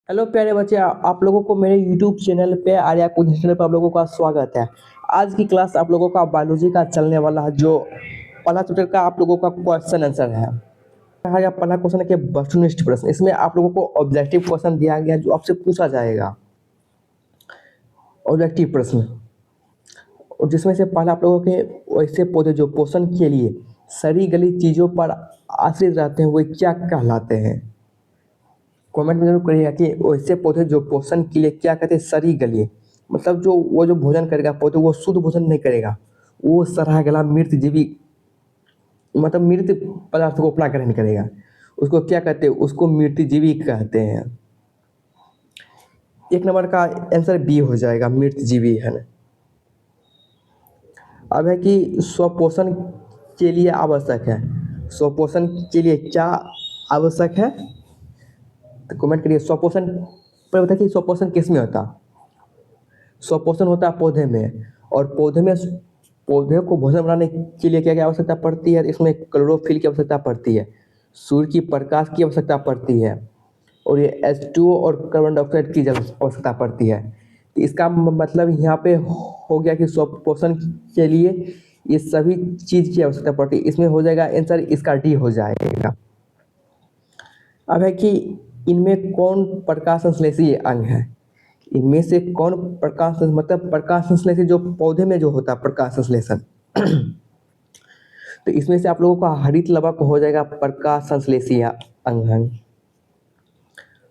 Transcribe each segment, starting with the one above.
Hello प्यारे बच्चे, आप लोगों को मेरे यूट्यूब चैनल पे आर्या कुछ चैनल पर आप लोगों का स्वागत है। आज की क्लास आप लोगों का बायोलॉजी का चलने वाला है, जो पहला चैप्टर का आप लोगों का क्वेश्चन आंसर है। या पहला क्वेश्चन है कि वस्तुनिष्ठ प्रश्न। इसमें आप लोगों को ऑब्जेक्टिव क्वेश्चन दिया गया है जो आपसे पूछा जाएगा। ऑब्जेक्टिव प्रश्न, और जिसमें से पहला आप लोगों के वैसे पौधे जो पोषण के लिए सड़ी गली चीज़ों पर आश्रित रहते हैं वे क्या कहलाते हैं। कमेंट में जरूर करिएगा कि वैसे पौधे जो पोषण के लिए क्या कहते हैं सड़ी गली, मतलब जो वो जो भोजन करेगा पौधे वो शुद्ध भोजन नहीं करेगा, वो सड़ा गला मृत जीवी मतलब मृत पदार्थ को अपना ग्रहण करेगा, उसको क्या कहते हैं, उसको मृत जीवी कहते हैं। एक नंबर का आंसर बी हो जाएगा, मृत जीवी है ना। अब है कि स्वपोषण के लिए आवश्यक है, स्वपोषण के लिए क्या आवश्यक है, तो कमेंट करिए। स्वपोषण पर बताइए कि स्वपोषण किस में होता है। स्वपोषण होता है पौधे में, और पौधे को भोजन बनाने के लिए क्या क्या आवश्यकता पड़ती है। इसमें क्लोरोफिल की आवश्यकता पड़ती है, सूर्य की प्रकाश की आवश्यकता पड़ती है, और ये H2O और कार्बन डाइऑक्साइड की आवश्यकता पड़ती है। तो इसका मतलब यहाँ पे हो गया कि स्वपोषण के लिए ये सभी चीज़ की आवश्यकता पड़ती है। इसमें हो जाएगा आंसर, इसका डी हो जाएगा। अब है कि इनमें कौन प्रकाश संश्लेषी अंग है। इनमें से कौन मतलब प्रकाश संश्लेषण जो पौधे में जो होता है प्रकाश संश्लेषण तो इसमें से आप लोगों का हरित लवक हो जाएगा प्रकाश संश्लेषी अंग।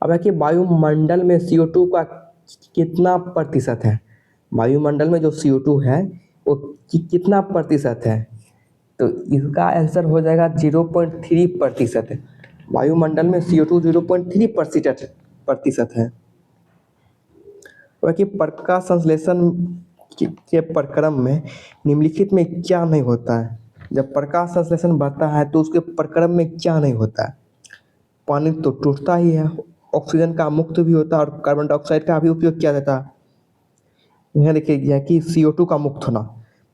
अब है कि वायुमंडल में CO2 का कितना प्रतिशत है। वायुमंडल में जो CO2 है वो कितना प्रतिशत है, तो इसका आंसर हो जाएगा 0.3% है। वायुमंडल में CO2 0.3% है। बाकी प्रकाश संश्लेषण के प्रक्रम में निम्नलिखित में क्या नहीं होता है। जब प्रकाश संश्लेषण बढ़ता है तो उसके प्रक्रम में क्या नहीं होता है। पानी तो टूटता ही है, ऑक्सीजन का मुक्त भी होता है और कार्बन डाइऑक्साइड का भी उपयोग किया जाता है। यहाँ देखिए गया कि CO2 का मुक्त होना,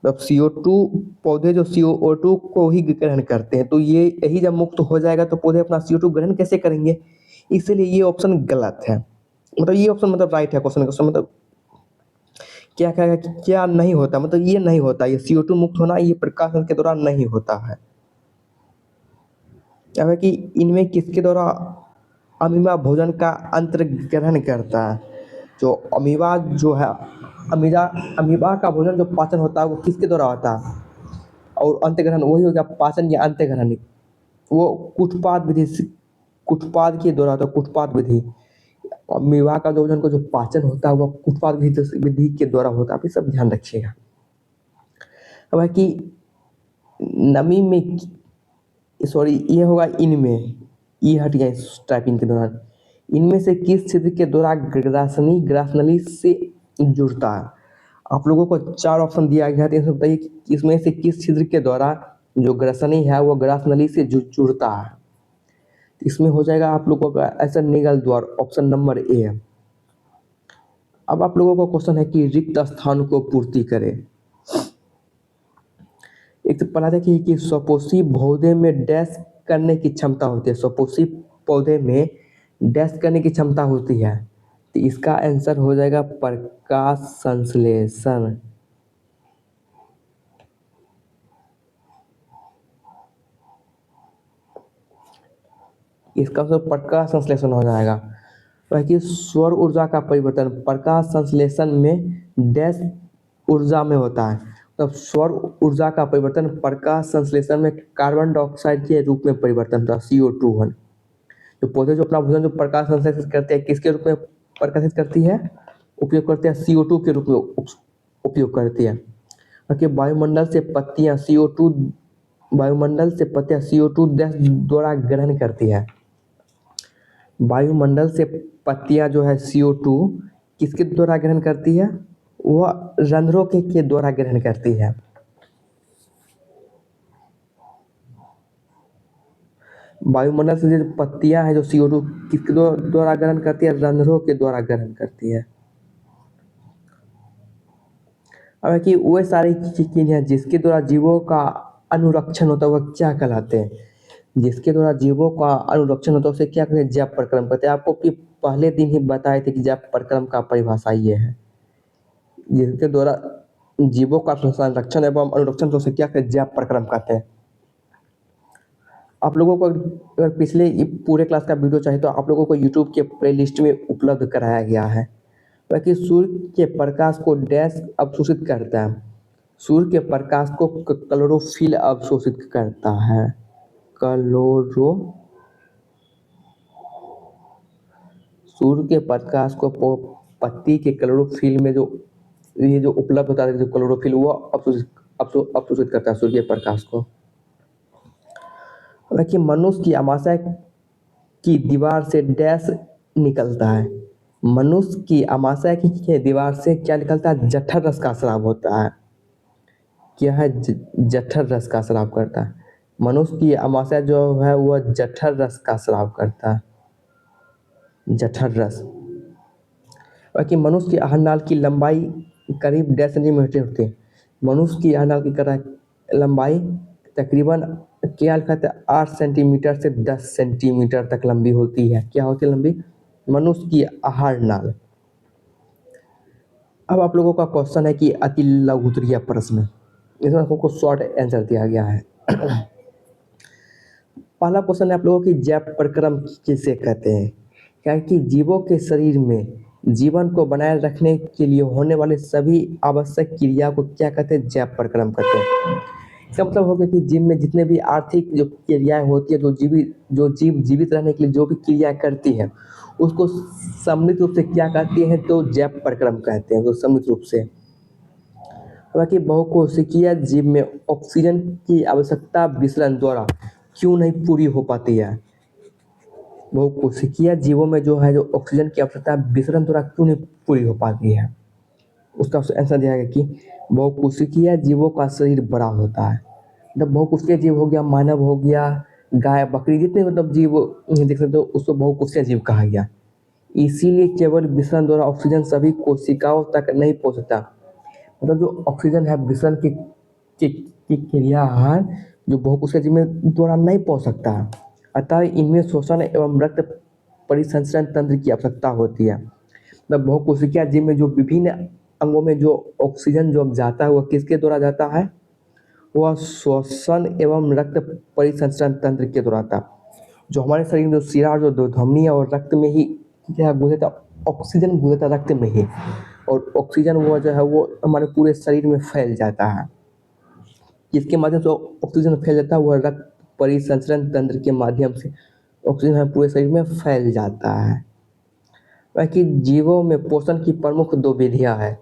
मतलब CO2 पौधे जो CO2 को ही ग्रहण करते हैं, तो ये यही जब मुक्त हो जाएगा तो पौधे अपना CO2 ग्रहण कैसे करेंगे। इसलिए ये ऑप्शन गलत है, मतलब ये ऑप्शन मतलब राइट है। क्वेश्चन मतलब क्या क्या क्या नहीं होता, मतलब ये नहीं होता, ये CO2 मुक्त होना ये प्रकाश के दौरान नहीं होता है। अब है कि इनमें किसके द्वारा अमीबा भोजन का अंतर ग्रहण करता है। जो अमीबा जो है, अमीबा का भोजन जो पाचन होता है वो किसके द्वारा होता है, और अंत ग्रहण वही हो गया पाचन या अंत ग्रहण, वो कुटपाद विधि कुटपाद के द्वारा होता है, कुटपाद विधि। अमीबा का जो भोजन को जो पाचन होता है वो कुटपाद विधि के द्वारा होता है, आप ये सब ध्यान रखिएगा। अब है कि नमी में सॉरी ये होगा इनमें, ये हट गया इस टाइपिंग के दौरान। इनमें से किस छिद्र के द्वारा ग्रासनली से जुड़ता है। आप लोगों को 4 ऑप्शन दिया गया है, इसमें बताइए कि इसमें से किस छिद्र के द्वारा जो ग्रासनी है वो ग्रासनली से जुड़ता है। इसमें हो जाएगा आप लोगों का ऐसा निगल द्वार, ऑप्शन नंबर ए है। अब आप लोगों को क्वेश्चन है कि रिक्त स्थान को पूर्ति करे। एक तो पढ़ा देखिए कि स्वपोषी पौधे में डैश करने की क्षमता होती है, स्वपोषी पौधे में डैश करने की क्षमता होती है, तो इसका आंसर हो जाएगा प्रकाश संश्लेषण। इसका मतलब प्रकाश संश्लेषण हो जाएगा। बाकी सौर ऊर्जा का परिवर्तन प्रकाश संश्लेषण में डैश ऊर्जा में होता है, तब सौर ऊर्जा का परिवर्तन प्रकाश संश्लेषण में कार्बन डाइऑक्साइड के रूप में परिवर्तन होता है, CO2। तो पौधे जो अपना भोजन जो प्रकाश संश्लेषित करते हैं किसके रूप में प्रकाशित करती है, उपयोग करते हैं CO2 के रूप में उपयोग करती है। बाकी वायुमंडल से पत्तियां CO2 द्वारा ग्रहण करती है। वायुमंडल से पत्तियां जो है CO2 किसके द्वारा ग्रहण करती है, वह रंध्रों के द्वारा ग्रहण करती है। वायुमंडल से जो पत्तियां हैं जो CO2 किसके द्वारा ग्रहण करती है, रंध्रों के द्वारा ग्रहण करती है। अब कि वो सारी चीजें हैं जिसके द्वारा जीवों का अनुरक्षण होता है वह क्या कहलाते हैं। जिसके द्वारा जीवों का अनुरक्षण होता है उसे क्या कहते हैं, जैव प्रक्रम कहते हैं। आपको पहले दिन ही बताए थे कि जैव प्रक्रम का परिभाषा ये है, जिसके द्वारा जीवों का संरक्षण एवं अनुरक्षण तो क्या कहते जैव प्रक्रम कहते हैं। आप लोगों को अगर पिछले पूरे क्लास का वीडियो चाहिए तो आप लोगों को यूट्यूब के प्लेलिस्ट में उपलब्ध कराया गया है। बाकी सूर्य के प्रकाश को डैश अवशोषित करता है। सूर्य के प्रकाश को क्लोरोफिल अवशोषित करता है। सूर्य के प्रकाश को पत्ती के क्लोरोफिल में जो ये जो उपलब्ध होता है जो क्लोरोफिल वो अवशोषित करता है सूर्य के प्रकाश को। हालांकि मनुष्य की अमाशय की दीवार से डैश निकलता है। मनुष्य की अमाशय की दीवार से क्या निकलता है? जठर रस का स्राव होता है। क्या है? जठर रस का स्राव करता है। मनुष्य की अमाशय जो है वह जठर रस का स्राव करता है। जठर रस। बाकी मनुष्य की आहारनाल की लंबाई करीब 10 सेंटीमीटर होती है। मनुष्य की आहारनाल की लंबाई तकरीबन क्या लिखा था? 8 सेंटीमीटर से 10 सेंटीमीटर तक लंबी होती है। क्या होती है लंबी? मनुष्य की आहारनाल। अब आप लोगों का क्वेश्चन है कि अति लघु उत्तरीय प्रश्न, इसमें आपको शॉर्ट आंसर दिया गया है। पहला क्वेश्चन है आप लोगों की जैव प्रक्रम किसे कहते हैं? क्या कि जीवों के शरीर में जीवन को बनाए रखने के लिए होने वाले सभी आवश्यक क्रिया को क्या कहते हैं? जैव प्रक्रम कहते हैं। इसका मतलब हो गया कि जीव में जितने भी आर्थिक जो क्रियाएं होती है, जो जीव जीवित रहने के लिए जो भी क्रियाएं करती है उसको सम्मिलित रूप से क्या कहती हैं? तो जैव प्रक्रम कहते हैं, तो सम्मिलित रूप से। हालांकि बहुकोशिकीय जीव में ऑक्सीजन की आवश्यकता विसरण द्वारा क्यों नहीं पूरी हो पाती है? बहुकोशिकीय जीवों में जो है जो ऑक्सीजन की आवश्यकता विसरण द्वारा क्यों नहीं पूरी हो पाती है? उसका आंसर दिया गया कि बहुकोशिकीय जीवों का शरीर बड़ा होता है। मतलब बहुकोशिकीय जीव हो गया, मानव हो गया, गाय बकरी, जितने मतलब जीव देख सकते हो उसको बहुकोशिकीय जीव कहा गया। इसीलिए केवल विसरण द्वारा ऑक्सीजन सभी कोशिकाओं तक नहीं पहुंचता। मतलब जो ऑक्सीजन है विसरण की क्रिया है जो बहुकोशिकीय जीव में द्वारा नहीं पहुंच सकता है। अतः इनमें शोषण एवं रक्त परिसंचरण तंत्र की आवश्यकता होती है। मतलब बहुकोशिकीय जीव में जो विभिन्न अंगों में जो ऑक्सीजन जो जाता है वह किसके द्वारा जाता है? वह श्वसन एवं रक्त परिसंचरण तंत्र के द्वारा आता है। जो हमारे शरीर में जो शिरा जो धमनी है और रक्त में ही क्या गुजरता, ऑक्सीजन गुजरता रक्त में ही, और ऑक्सीजन वो जो है वो हमारे पूरे शरीर में फैल जाता है। जिसके माध्यम से ऑक्सीजन फैल जाता है वह रक्त परिसंचरण तंत्र के माध्यम से ऑक्सीजन पूरे शरीर में फैल जाता है। बाकी जीवों में पोषण की प्रमुख 2 विधियां हैं।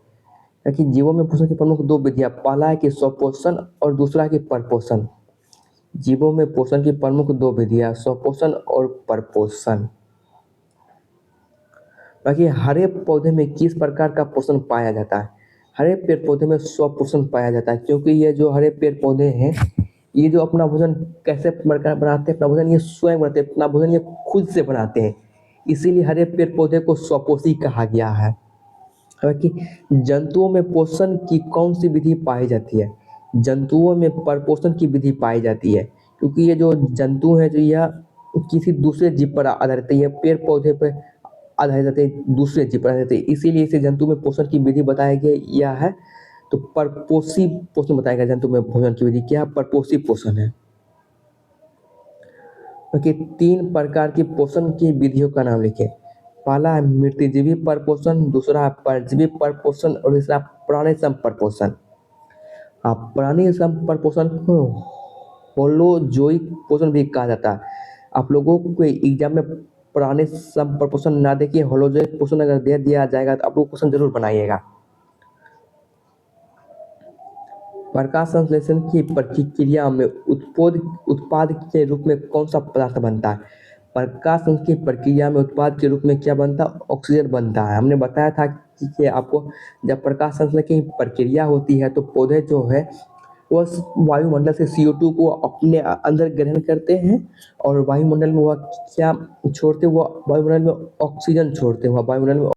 कि जीवों में पोषण की प्रमुख 2 विधियां, पहला है कि स्वपोषण और दूसरा कि परपोषण। जीवों में पोषण की प्रमुख 2 विधियां, स्वपोषण और परपोषण। बाकी हरे पौधे में किस प्रकार का पोषण पाया जाता है? हरे पेड़ पौधे में स्वपोषण पाया जाता है, क्योंकि ये जो हरे पेड़ पौधे हैं ये जो अपना भोजन कैसे बनाते हैं? अपना भोजन ये स्वयं बनाते हैं, अपना भोजन ये खुद से बनाते हैं। इसीलिए हरे पेड़ पौधे को स्वपोषी कहा गया है। हालांकि जंतुओं में पोषण की कौन सी विधि पाई जाती है? जंतुओं में परपोषण की विधि पाई जाती है, क्योंकि ये जो जंतु है जो यह किसी दूसरे जीव पर आधारित है, यह पेड़ पौधे पर आधारित रहते हैं, दूसरे जीव पर आधारित है, इसीलिए इसे जंतु में पोषण की विधि बताया गया है। तो परपोषी पोषण बताया गया। जंतु में भोजन की विधि क्या? परपोषी पोषण है। क्योंकि 3 प्रकार की पोषण की विधियों का नाम लिखें। पहला है मृतजीवी परपोषण, दूसरा है परजीवी परपोषण और तीसरा प्राणी संपर्पोषण। प्राणी संपर्पोषण को होलोजोइक पोषण भी कहा जाता है। आप लोगों को एग्जाम में प्राणी संपर्पोषण ना देखिए, होलोजोइक पोषण अगर दे दिया जाएगा तो आप लोग क्वेश्चन जरूर बनाइएगा। प्रकाश संश्लेषण की प्रक्रिया में उत्पाद के रूप में कौन सा पदार्थ बनता है? प्रकाश संश्लेषण की प्रक्रिया में उत्पाद के रूप में क्या बनता है? ऑक्सीजन बनता है। हमने बताया था कि आपको जब प्रकाश संश्लेषण की प्रक्रिया होती है तो पौधे जो है वह वायुमंडल से CO2 को अपने अंदर ग्रहण करते हैं और वायुमंडल में वह क्या छोड़ते हैं? वह वायुमंडल में ऑक्सीजन छोड़ते हैं। वह वायुमंडल में